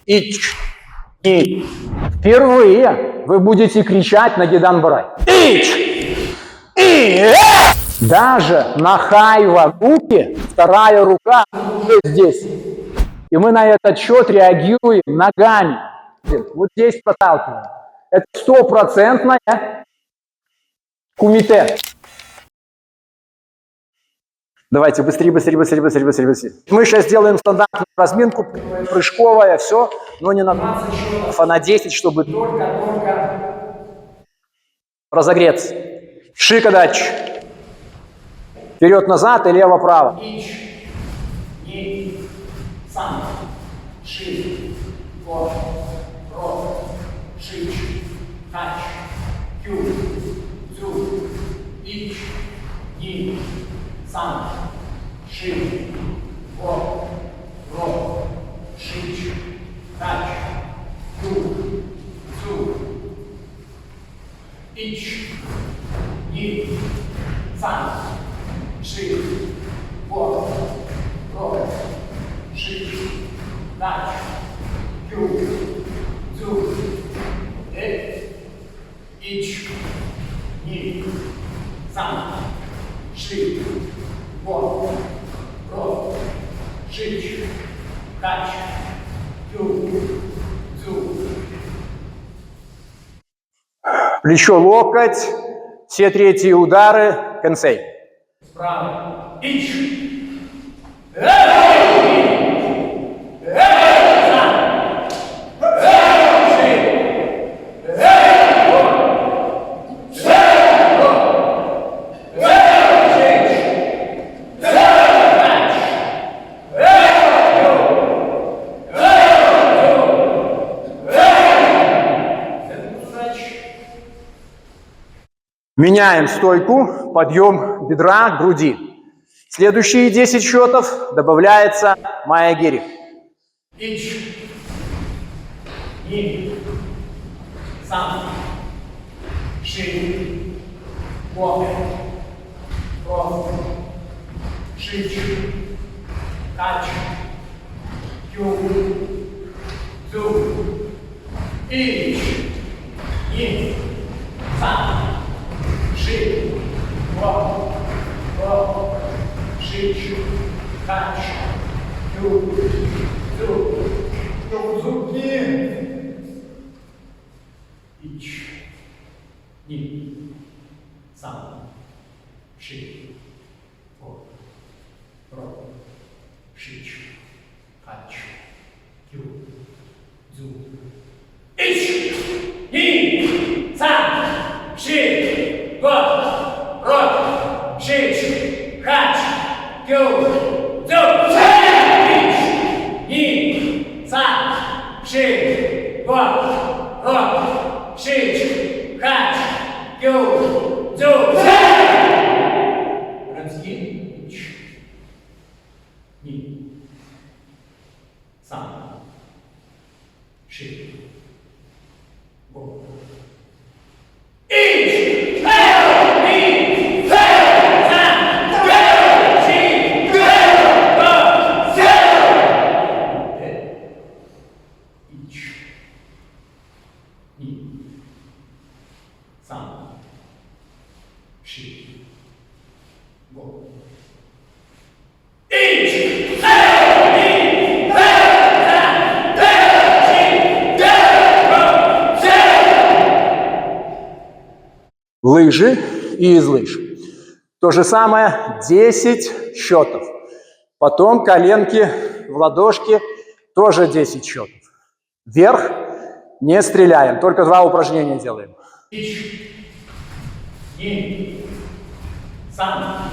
Ич. И. Впервые вы будете кричать на гидан-барай. Ич. И. Даже на хайва руки вторая рука уже здесь. И мы на этот счет реагируем ногами. Вот здесь подталкиваем. Это стопроцентная кумите. Давайте быстрее. Мы сейчас сделаем стандартную разминку, прыжковая, все, но не на 20 счетов, а на 10, чтобы только разогреться. Шикадач. Вперед-назад и лево-право. Ич, ни, сам, ши, го, ро, шич, тач, кю, зу, ич, ни, сам, ши, го, ро, шич, тач, кю, зу, ич, ни, сам, ши, го, ро, шич, тач, кю, зу, ич, ни, сам, ши, го, ро, шич, тач, кю, зу. Плечо, локоть. Все третьи удары. Кэнсэй. Справа. Ич. Меняем стойку, подъем бедра к груди. Следующие 10 счетов добавляется майя-гири. Ич. Ни. Сам. Ши. Го. Ро. Шич. Тач. Кю. Зу. Ич. Ни. Сам. Ши, го, ро, шич, тач, кю, зу, зуки, ич, ни, сам, ши, го, ро, шич, тач, кю, зу, ич, ни, сам, ши, го, ро, шич, хач, кю, зу, ич, ни, сам, ши, го, ро, шич, хач, кю, зу. Рамский, ич, ни, сам, ши, го, ич, сам, ши, го, ич, Лыжи и из лыж. То же самое 10 счетов. Потом коленки в ладошки, тоже 10 счетов. Вверх не стреляем, только 2 упражнения делаем. ич, ни, сам,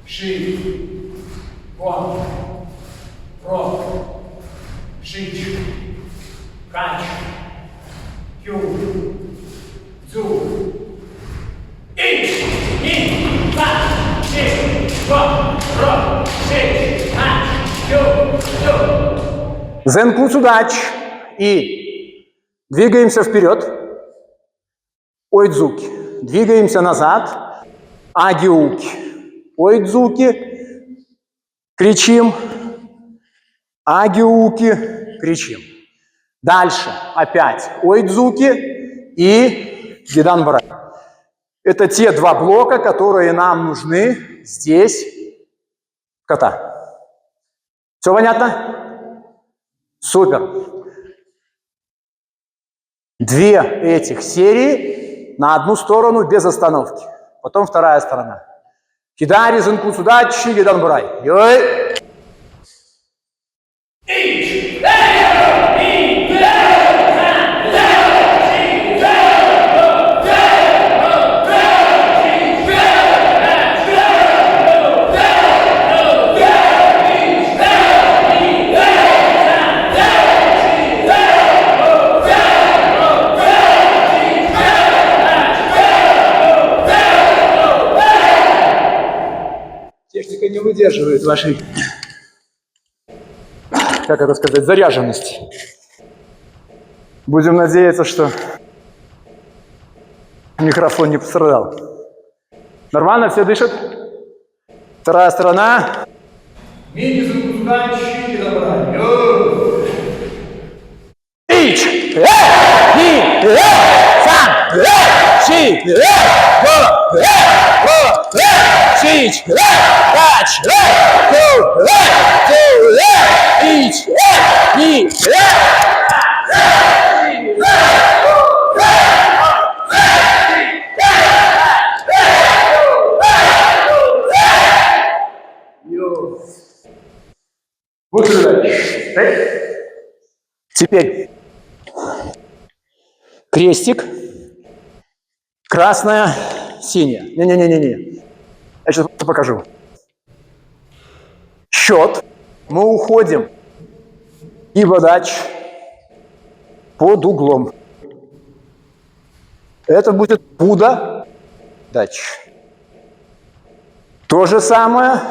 ши, го, ро, шич, хач, кю, зу, ич, ни, сам, ши, го, ро, шич, хач, кю, зу. Зенкуцудач. И двигаемся вперед. Ойдзуки. Двигаемся назад. Агиуки. Ойдзуки. Кричим. Агиуки. Кричим. Дальше опять Ойдзуки и Гидан Барай. Это те два блока, которые нам нужны здесь, в ката. Все понятно? Супер. Две этих серии на одну сторону без остановки. Потом вторая сторона. Кидари, зенкусудачи, Гидан Барай. Йой! Техника не выдерживает вашей, как это сказать, заряженности. Будем надеяться, что микрофон не пострадал. Нормально, все дышат? Вторая сторона. Ич! Ни! Сам! Чи! Го! Чич! Тач! Ку! Ту! Ич! Ни! Вот сюда. Теперь крестик, красная, синяя. Не-не-не-не-не. Я сейчас покажу. Счет. Мы уходим. И бодач под углом. Это будет пуда дач. То же самое.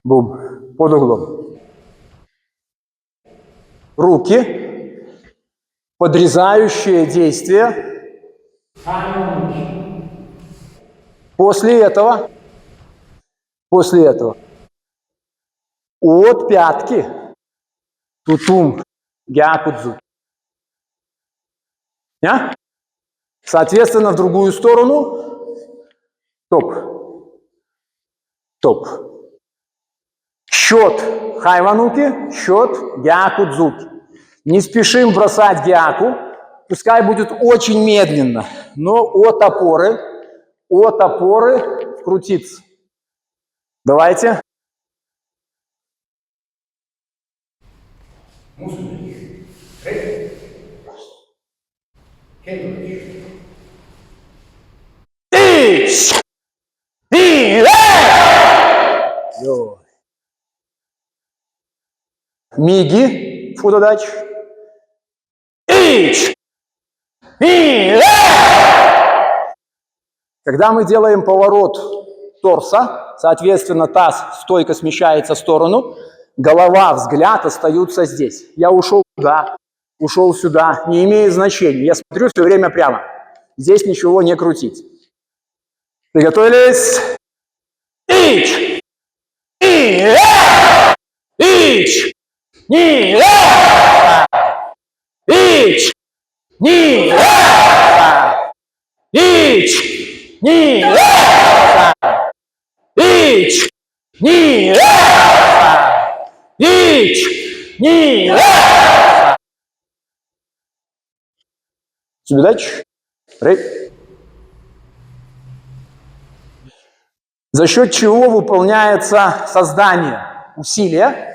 Бум. Под углом. Руки. Подрезающее действие. После этого от пятки тутум гякудзу. Соответственно, в другую сторону топ. Топ. Счет хайвануки, счет гякудзуки. Не спешим бросать гяку, пускай будет очень медленно, но от опоры крутиться. Давайте. Миги, фудодач. Когда мы делаем поворот торса, соответственно, таз стойко смещается в сторону, голова, взгляд остаются здесь. Я ушел туда, ушел сюда, не имеет значения. Я смотрю все время прямо. Здесь ничего не крутить. Приготовились. Ич! Ич! Ни! Ич! Ни! Ич! Ни! Ич! Ни! Ич! Ни! Сюдач. За счет чего выполняется создание усилия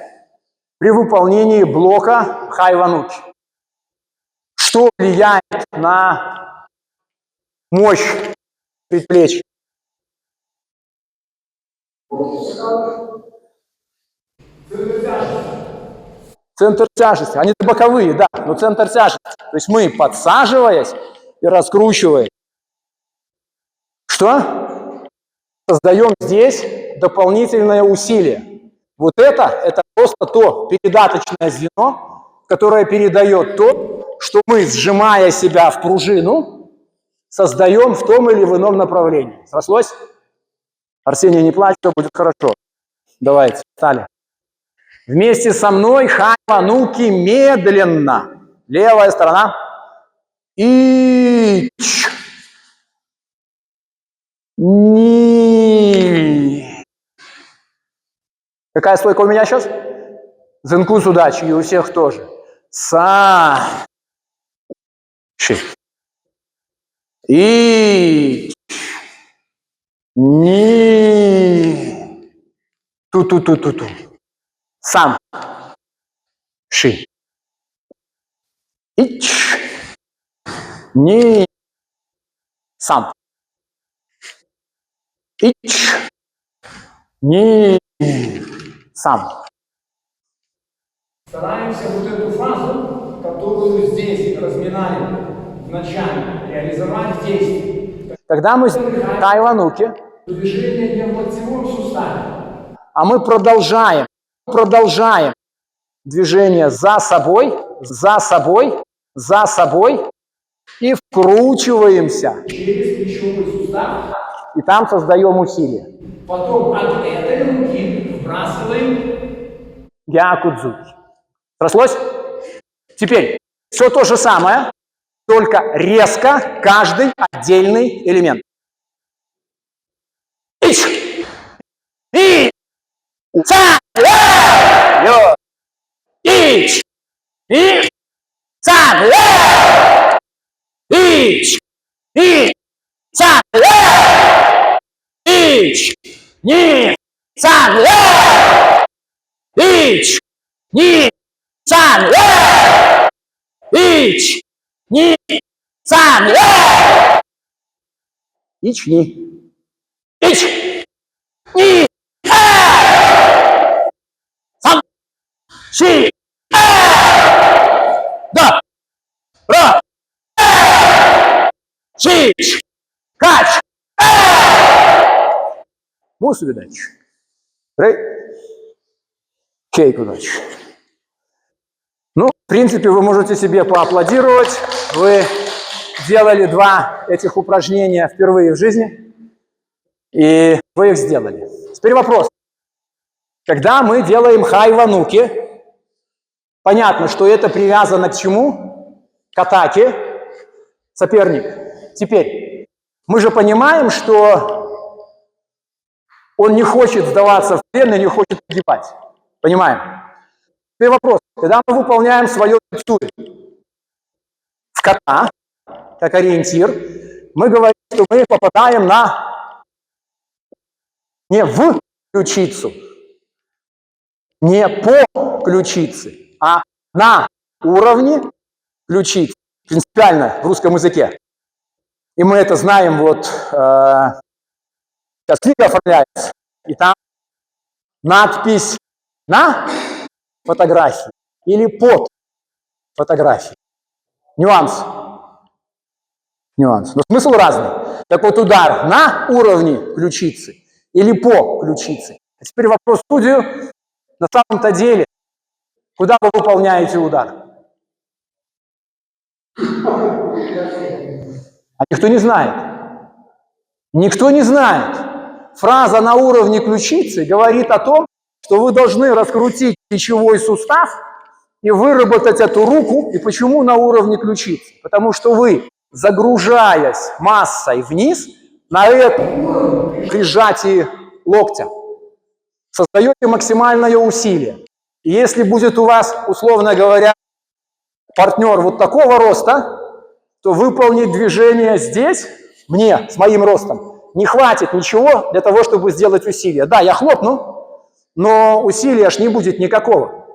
при выполнении блока хайвануки? Что влияет на мощь предплечья? Центр тяжести. Они боковые, да, но центр тяжести. То есть мы, подсаживаясь и раскручивая, что? Создаем здесь дополнительное усилие. Вот это просто то передаточное звено, которое передает то, что мы, сжимая себя в пружину, создаем в том или в ином направлении. Срослось? Арсений, не плачь, все будет хорошо. Давайте, встали. Вместе со мной хайвануки медленно. Левая сторона. Ич. Ни. Какая стойка у меня сейчас? Зенкус удачи, и у всех тоже. Са. Ши. И. Ни. Ту-ту-ту-ту-ту. Сам. Ши. Ич. Ни. Сам. Ич. Ни. Сам. Стараемся вот эту фразу, которую здесь разминали в начале, реализовать в действии. Когда мы хайвануки, Движение не в локтевом суставе. а мы продолжаем движение за собой и вкручиваемся. Через плечевой сустав. И там создаем усилие. Потом от этой руки вбрасываем. Гякудзуки. Срослось? Теперь все то же самое, только резко каждый отдельный элемент. Ич! И! Са! Ё! Ич! И! Са! Ич! И! Са! Ич! Ни! Са! Ич! Ни! Сан! Ич! Ни! Сан! Ич! Ни! Ич! Ни! Сам! Ши! Да! Ра! Шиш! Кач! Мусу видать. Рей! Кейк удачи. Ну, в принципе, вы можете себе поаплодировать. Вы делали 2 этих упражнения впервые в жизни, и вы их сделали. Теперь вопрос. Когда мы делаем хайвануки, понятно, что это привязано к чему? К атаке соперника. Теперь, мы же понимаем, что он не хочет сдаваться в плен и не хочет погибать. Понимаем? Теперь вопрос. Когда мы выполняем свое текстуру в кота, как ориентир, мы говорим, что мы попадаем не в ключицу, не по ключице, а на уровне ключицы. Принципиально в русском языке. И мы это знаем, вот, сейчас книга оформляется, и там надпись на фотографии или под фотографией. Нюанс. Нюанс. Но смысл разный. Так вот, удар на уровне ключицы или по ключице. А теперь вопрос в студию. На самом-то деле, куда вы выполняете удар? А никто не знает. Никто не знает. Фраза «на уровне ключицы» говорит о том, что вы должны раскрутить плечевой сустав и выработать эту руку. И почему на уровне ключицы? Потому что вы, загружаясь массой вниз, на этом уровне при сжатии локтя создаете максимальное усилие. И если будет у вас, условно говоря, партнер вот такого роста, то выполнить движение здесь, мне, с моим ростом, не хватит ничего для того, чтобы сделать усилие. Да, я хлопну, но усилия аж не будет никакого.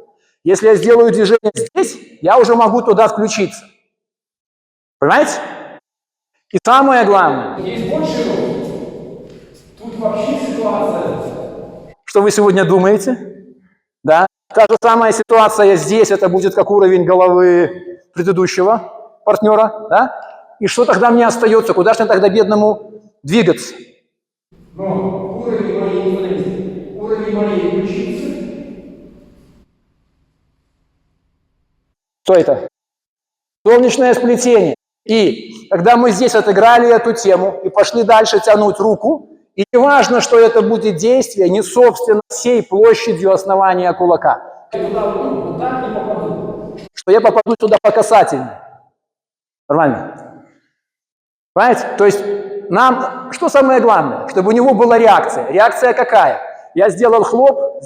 Если я сделаю движение здесь, я уже могу туда включиться. Понимаете? И самое главное, Есть больше рост. Тут вообще ситуация. что вы сегодня думаете? Да? Та же самая ситуация здесь, это будет как уровень головы предыдущего партнера. Да? И что тогда мне остается? Куда же мне тогда бедному двигаться? Но уровень моей ключицы. Что это? Солнечное сплетение. И когда мы здесь отыграли эту тему и пошли дальше тянуть руку, и не важно, что это будет действие не собственно всей площадью основания кулака. И туда вот так не попаду. Что я попаду туда по касательной. Нормально? Понимаете? То есть нам, что самое главное? Чтобы у него была реакция. Реакция какая? Я сделал хлоп,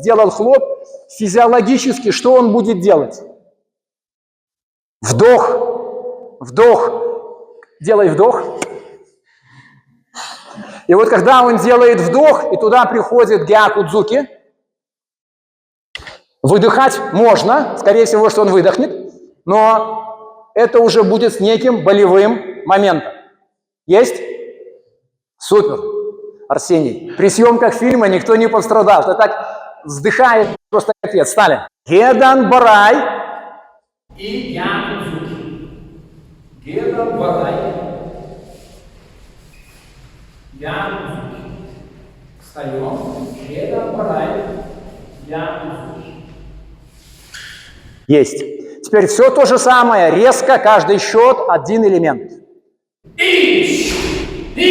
физиологически что он будет делать? Вдох, вдох, делай вдох. И вот когда он делает вдох, и туда приходит гякудзуки, выдыхать можно, скорее всего, что он выдохнет, но это уже будет с неким болевым моментом. Есть? Супер, Арсений. При съемках фильма никто не пострадал. Ты так вздыхает, просто капец. Стали. Гедан Барай. И гякудзуки. Гедан Барай. Гякудзуки. Встаем. Гедан Барай. Гякудзуки. Есть. Теперь все то же самое. Резко, каждый счет, один элемент. Ич, ни,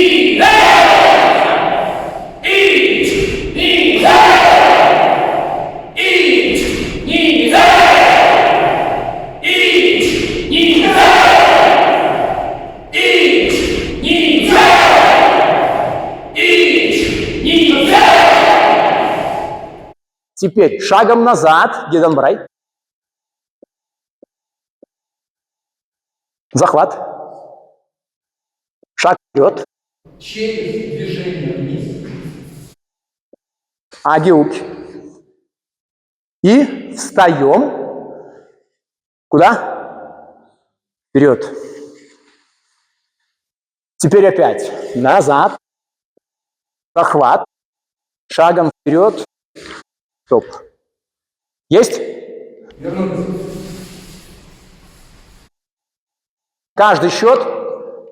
ич, ни, ич, ни, ич, ни, ич, ни, ич, ни. Теперь шагом назад, Гедан Барай. Захват. Шаг вперед. Через движение вниз. Агиуки. И встаем. Куда? Вперед. Теперь опять назад. Захват. Шагом вперед. Стоп. Есть? Вернулись. Каждый счет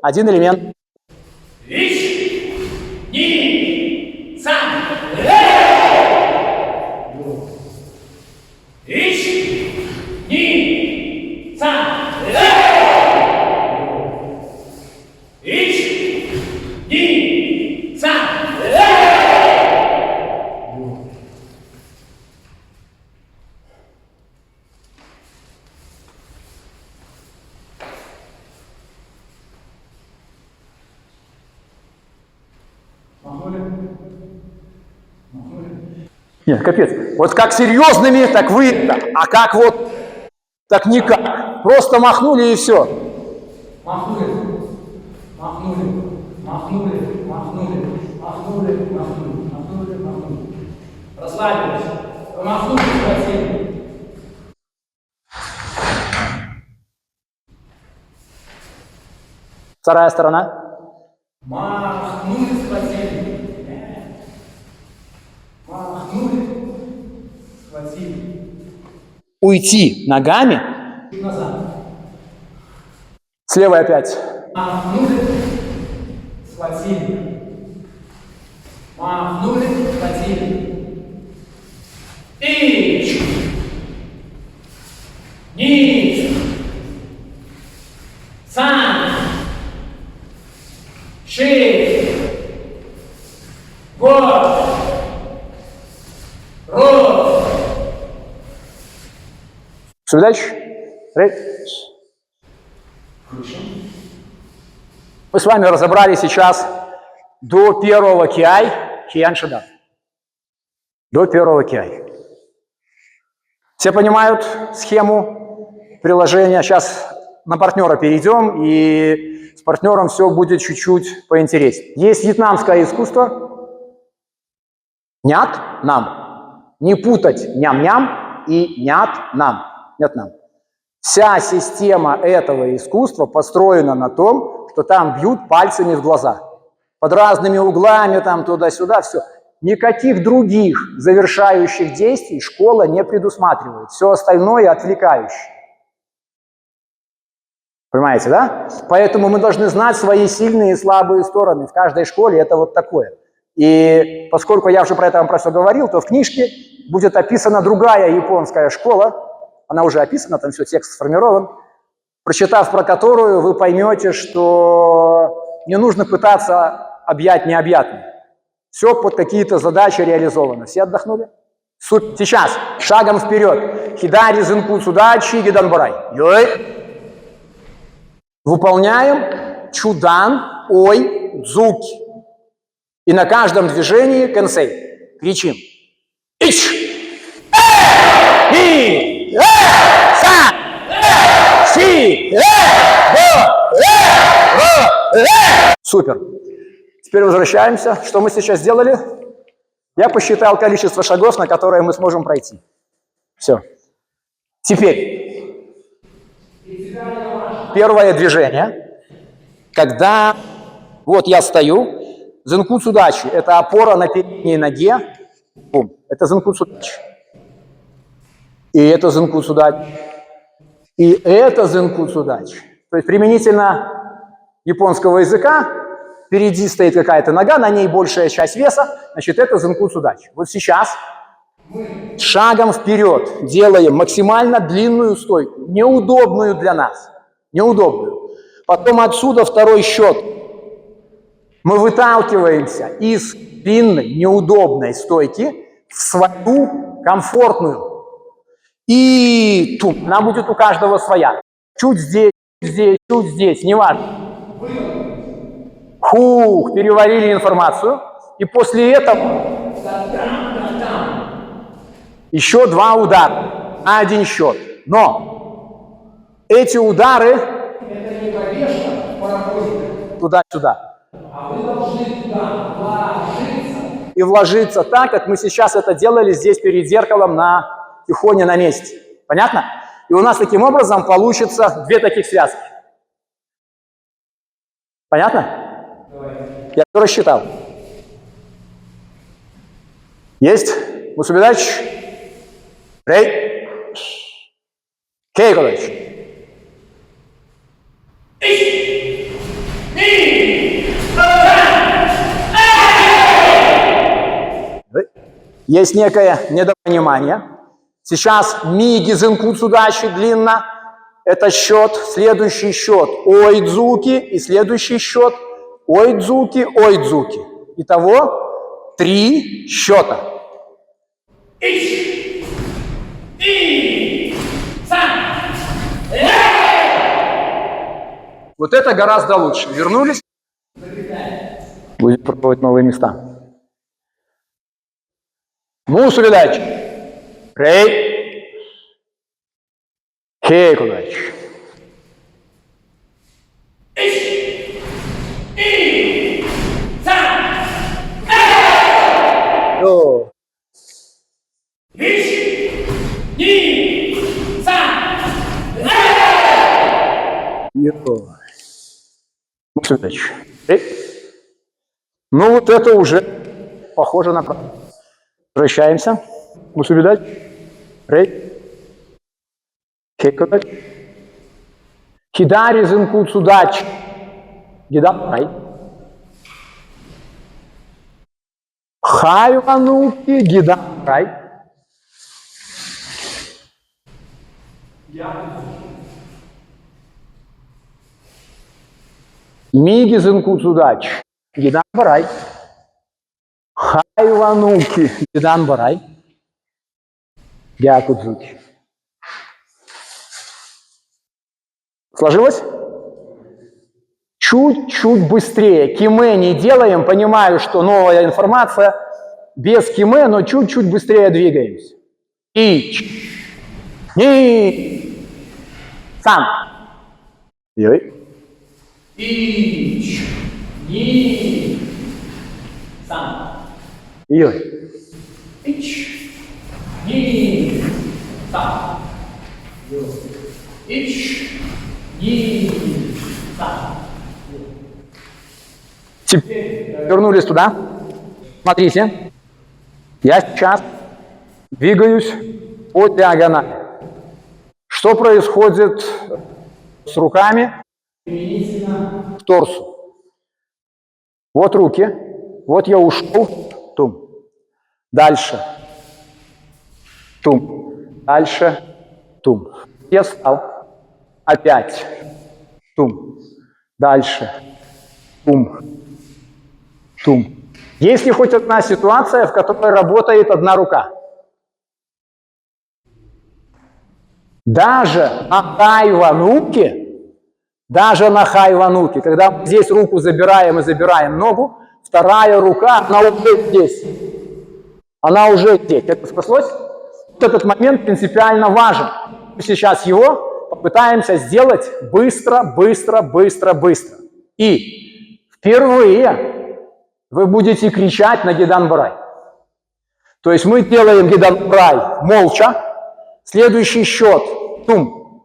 один элемент. Ич, ни, сам. Ич, ни, сам. Ич, ни, сам. Нет, капец. Вот как серьезными, так вы, а как вот, так никак. Просто махнули и все. Махнули, махнули, махнули, махнули, махнули, махнули, махнули, махнули. Расслабились. Махнули, схватили. Вторая сторона. Махнули, схватили. Махнули, схватили. Уйти ногами. Назад. Слева опять. Махнули, схватили. Махнули, схватили. Ич, низ, сам, шесть, год, рот. Что дальше? Мы с вами разобрали сейчас до первого киай, киян шадан. До первого киай. Все понимают схему приложения? Сейчас на партнера перейдем, и с партнером все будет чуть-чуть поинтереснее. Есть вьетнамское искусство. Нят нам. Не путать ням-ням и нят нам. Нет нам. Вся система этого искусства построена на том, что там бьют пальцами в глаза. Под разными углами, там туда-сюда, все. Никаких других завершающих действий школа не предусматривает. Все остальное отвлекающее. Понимаете, да? Поэтому мы должны знать свои сильные и слабые стороны. В каждой школе это вот такое. И поскольку я уже про это вам про все говорил, то в книжке будет описана другая японская школа. Она уже описана, там все, текст сформирован. Прочитав про которую, вы поймете, что не нужно пытаться объять необъятное. Все под какие-то задачи реализовано. Все отдохнули? Сейчас шагом вперед. Хидари, зынку, судачи, гидан барай. Выполняем чудан, ой, дзуки. И на каждом движении кэнсэй. Кричим. Ич! И! Са! Си! Супер. Теперь возвращаемся. Что мы сейчас сделали? Я посчитал количество шагов, на которые мы сможем пройти. Все. Теперь. Первое движение. Когда вот я стою, зынку судачи – это опора на передней ноге. Бум. Это зынку судачи. И это зынку судачи. И это зынку судачи. То есть применительно японского языка впереди стоит какая-то нога, на ней большая часть веса, значит, это зынку судачи. Вот сейчас мы шагом вперед делаем максимально длинную стойку, неудобную для нас, неудобную. Потом отсюда второй счет. Мы выталкиваемся из длинной, неудобной стойки в свою комфортную. И тут она будет у каждого своя. Чуть здесь, чуть здесь, неважно. Хух, переварили информацию. И после этого еще 2 удара на 1 счет. Но эти удары это не пробежка туда-сюда. А вы должны туда вложиться. И вложиться так, как мы сейчас это делали здесь перед зеркалом на тихоне на месте. Понятно? И у нас таким образом получится 2 таких связки. Понятно? Я все рассчитал. Есть? Мусубидач? Рей? Кейкович? Есть некое недопонимание. Сейчас миги зынку судачи длинно. Это счет, следующий счет ойдзуки и следующий счет ойдзуки, ойдзуки. Итого 3 счета. Вот это гораздо лучше. Вернулись? Будем пробовать новые места. Мусубидач. Рей. Кейкудач. Йо. Йо. Мусубидач. Рей. Ну вот это уже похоже на правду. Возвращаемся. Мусубидач. Рей. Кейкудач. Хидари зынку судачи. Гидан рай. Хайвануки гидан рай. Миги зынку судачи. Гидан барай. Хайвануки гидан барай. Гякудзуки. Сложилось? Чуть-чуть быстрее. Киме не делаем. Понимаю, что новая информация. Без киме, но чуть-чуть быстрее двигаемся. Ич. Ни. Сам. Йой. Ич. Ни. Сам. Йой. Ич. Ни. Сам. Йой. Ич. Ни. Сам. Теперь вернулись туда. Смотрите. Я сейчас двигаюсь по диагонали. Что происходит с руками к торсу? Вот руки. Вот я ушел. Тум. Дальше. Тум. Дальше. Тум. Я встал. Опять. Тум. Дальше. Тум. Тум. Есть ли хоть одна ситуация, в которой работает одна рука? Даже на хайвануке, когда мы здесь руку забираем и забираем ногу, вторая рука, она уже здесь. Она уже здесь. Это спаслось? Вот этот момент принципиально важен. Мы сейчас его попытаемся сделать быстро. И впервые вы будете кричать на Гидан-Барай. То есть мы делаем Гидан-Барай молча. Следующий счет. Тум.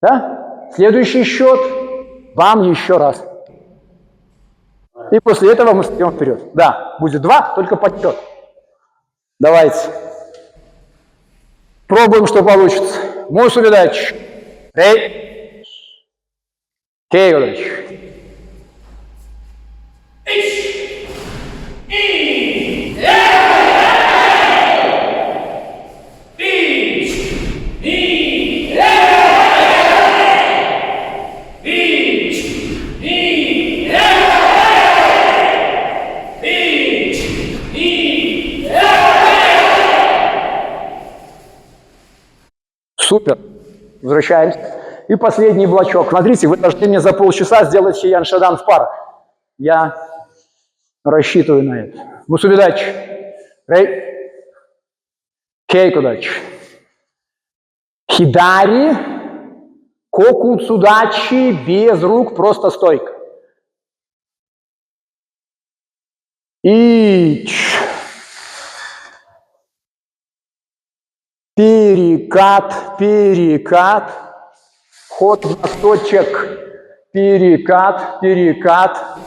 Да? Следующий счет. Бам еще раз. И после этого мы идем вперед. Да, будет 2, только подсчет. Давайте. Пробуем, что получится. Мусу видач. Рей. Кейвадач. Супер. Возвращаемся. И последний блочок. Смотрите, вы должны мне за полчаса сделать Шиян Шадан в парах. Я рассчитываю на это. Мусубидач. Рей. Кейкудач. Хидари. Кокуцудачи без рук, просто стойка. Ич. Перекат, перекат. Ход в носочек. Перекат, перекат.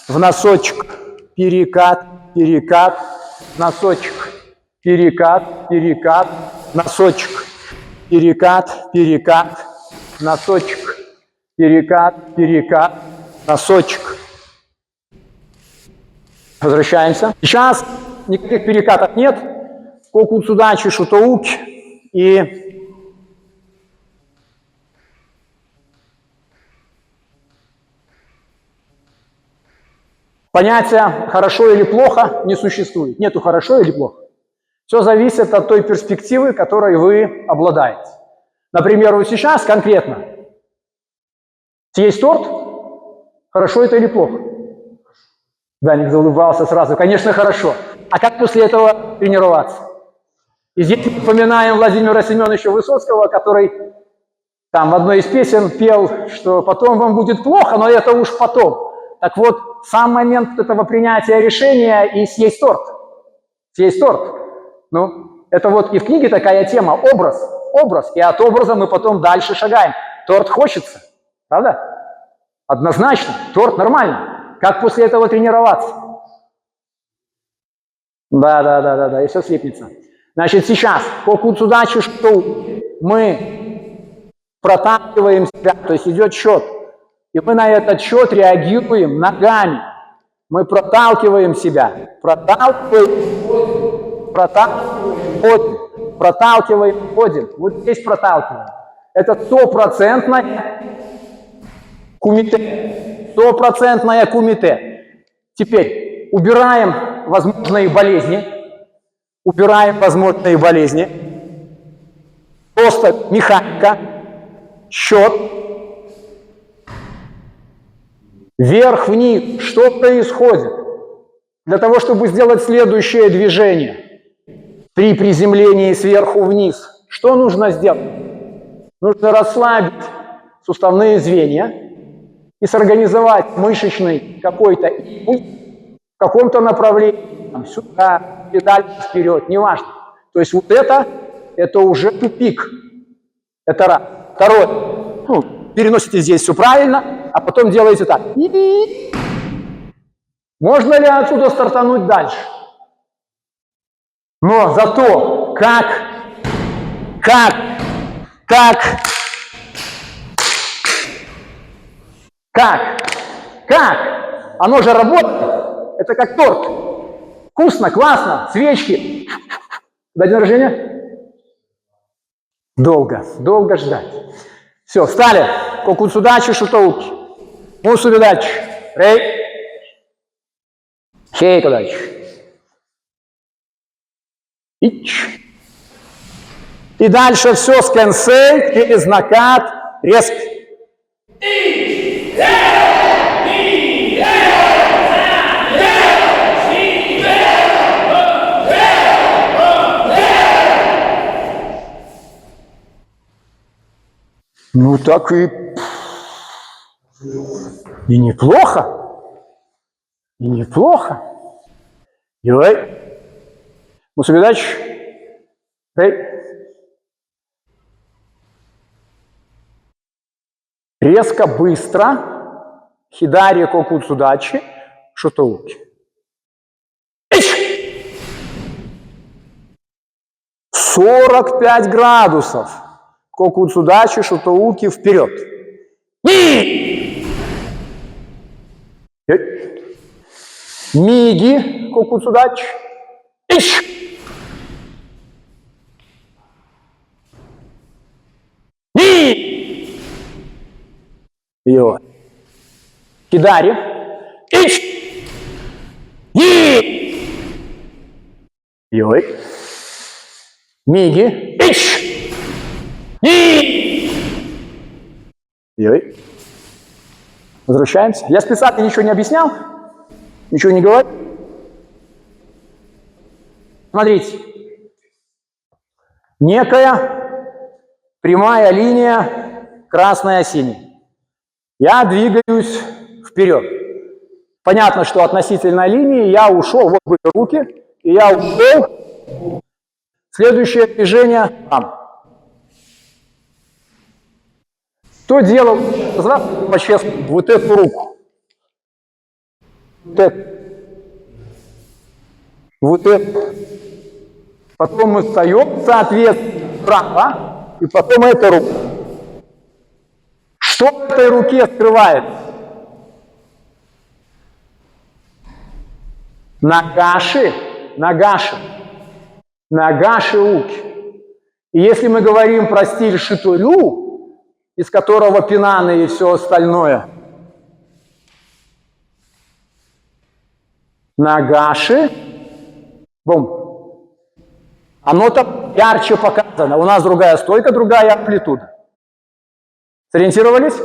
В носочек. Перекат, перекат. Носочек. Перекат, перекат. Носочек. Перекат, перекат. Носочек. Перекат, перекат. Носочек. Возвращаемся. Сейчас никаких перекатов нет. Кокуцудачи, шутоуки. И понятия «хорошо» или «плохо» не существует. Нету «хорошо» или «плохо». Все зависит от той перспективы, которой вы обладаете. Например, вот сейчас конкретно съесть торт, хорошо это или плохо? Даник заулыбался сразу. Конечно, хорошо. А как после этого тренироваться? И здесь мы вспоминаем Владимира Семеновича Высоцкого, который там в одной из песен пел, что потом вам будет плохо, но это уж потом. Так вот, сам момент этого принятия решения и съесть торт. Съесть торт. Ну, это вот и в книге такая тема, образ. Образ. И от образа мы потом дальше шагаем. Торт хочется. Правда? Однозначно. Торт нормально. Как после этого тренироваться? Да. И все слипнется. Значит, сейчас кокуцудачи, что мы проталкиваем себя, то есть идет счет. И мы на этот счет реагируем ногами. Мы проталкиваем себя. Проталкиваем, ходим. Вот здесь проталкиваем. Это стопроцентное кумите. Стопроцентное кумите. Теперь убираем возможные болезни. Убираем возможные болезни. Просто механика. Счет. Вверх-вниз. Что происходит? Для того, чтобы сделать следующее движение. При приземлении сверху вниз. Что нужно сделать? Нужно расслабить суставные звенья и сорганизовать мышечный какой-то импульс в каком-то направлении. Там, сюда, и дальше, вперед, неважно. То есть вот это уже тупик. Это раз. Второе. Ну, переносите здесь все правильно, а потом делаете так. Можно ли отсюда стартануть дальше? Но зато как оно же работает. Это как торт. Вкусно, классно, свечки. До дня рождения? Долго ждать. Все, встали. Кокуцудачи, шутоуки. Мусубидачи. Рей. Хейкудачи. Ич. И дальше все с кэнсэй через накат резко. Ну так и неплохо. И неплохо. Йой. Мусубидач. Эй. Резко, быстро. Хидари кокуцудачи. Шутоуки. 45 градусов. Кокуцудачи, шутоуки вперед. Миги, кокуцудачи. Йо. Хидари. Йой. Миги. Йой. Возвращаемся. Я специально ничего не объяснял, ничего не говорил. Смотрите. Некая прямая линия, красная, синяя. Я двигаюсь вперед. Понятно, что относительно линии я ушел, вот были руки, и я ушел. Следующее движение там. Что делал? По-честному, вот эту руку. Вот эту. Вот эту. Потом мы встаем, соответственно, вправо, и потом эту руку. Что в этой руке скрывает? Нагаши, нагаши, нагаши уки. И если мы говорим про стиль шиторю, из которого пинаны и все остальное, нагаши, бум, оно там ярче показано. У нас другая стойка, другая амплитуда. Сориентировались?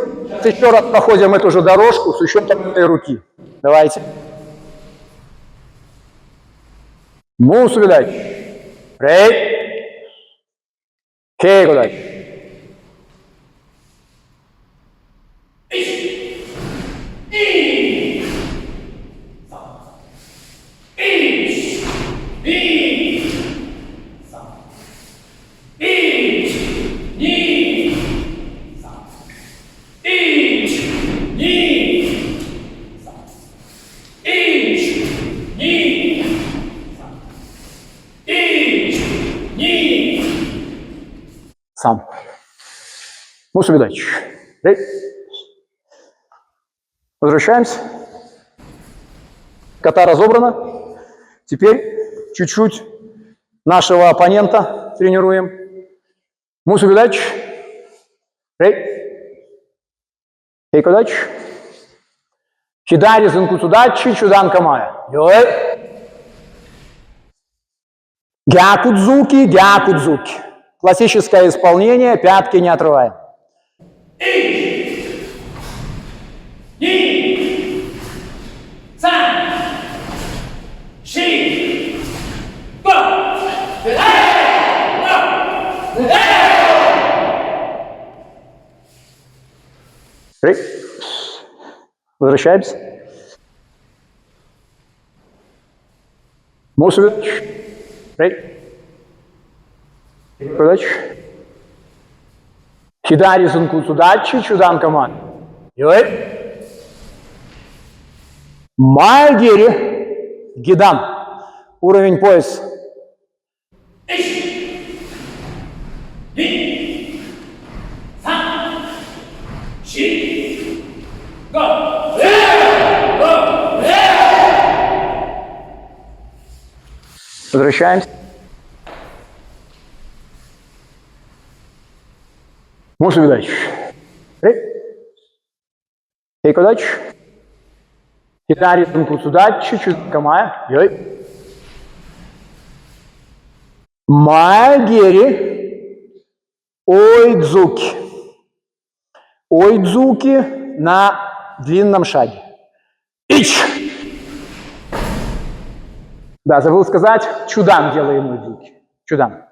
Еще раз проходим эту же дорожку с учетом этой руки. Давайте. Мусубидач. Рей. Кейгудач. Сам. Мусубидач. Возвращаемся. Ката разобрана. Теперь чуть-чуть нашего оппонента тренируем. Мусубидач. Кейкодач. Хидари зенкуцудачи чудан камая. Гякудзуки, гякудзуки. Классическое исполнение, пятки не отрываем. Возвращаемся. Мусович. Передач. Хидари зункуцудачи чудан каман. Йой. Майгири. Гидан. Уровень пояс. Возвращаемся. Мусубидач. Кейкодач. Хидари зункуцудачи чудан камая. Йой. Майгири. Ойдзуки. Ойдзуки на длинном шаге. Ич! Да, забыл сказать, чудан делаем ойдзуки. Чудан.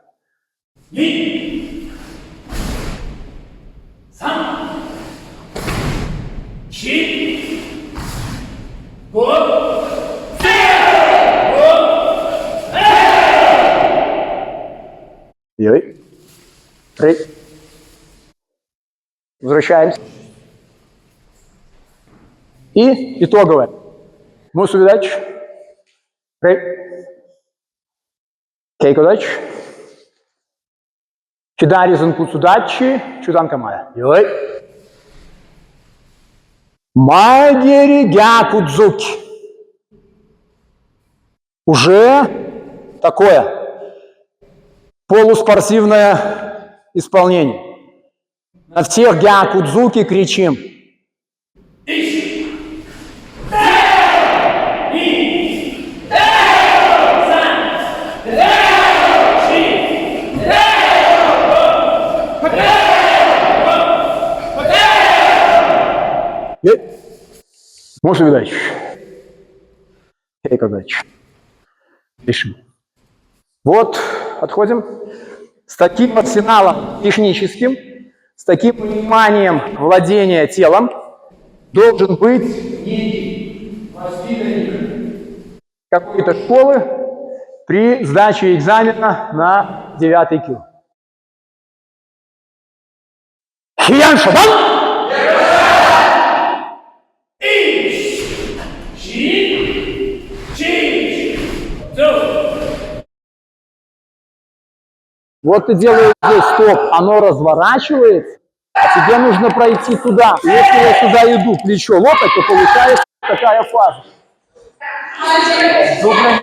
2、3、4、5、Йой. Три. Возвращаемся. И итоговое. Мусу видач. Три. Кейко дач. Чидари занкуцу дачи. Чудан камая. Йой. Магери гякудзуки. Уже такое полуспортивное исполнение. На всех гякудзуки кричим. Можно видать. Кейко дач. Пишем. Вот, отходим. С таким арсеналом техническим, с таким пониманием владения телом должен быть некий воспитанник какой-то школы при сдаче экзамена на 9 кю. Хиян Шабан! Вот ты делаешь здесь стоп, оно разворачивается, а тебе нужно пройти туда. И если я сюда иду, плечо, локоть, то получается такая фаза. Зубная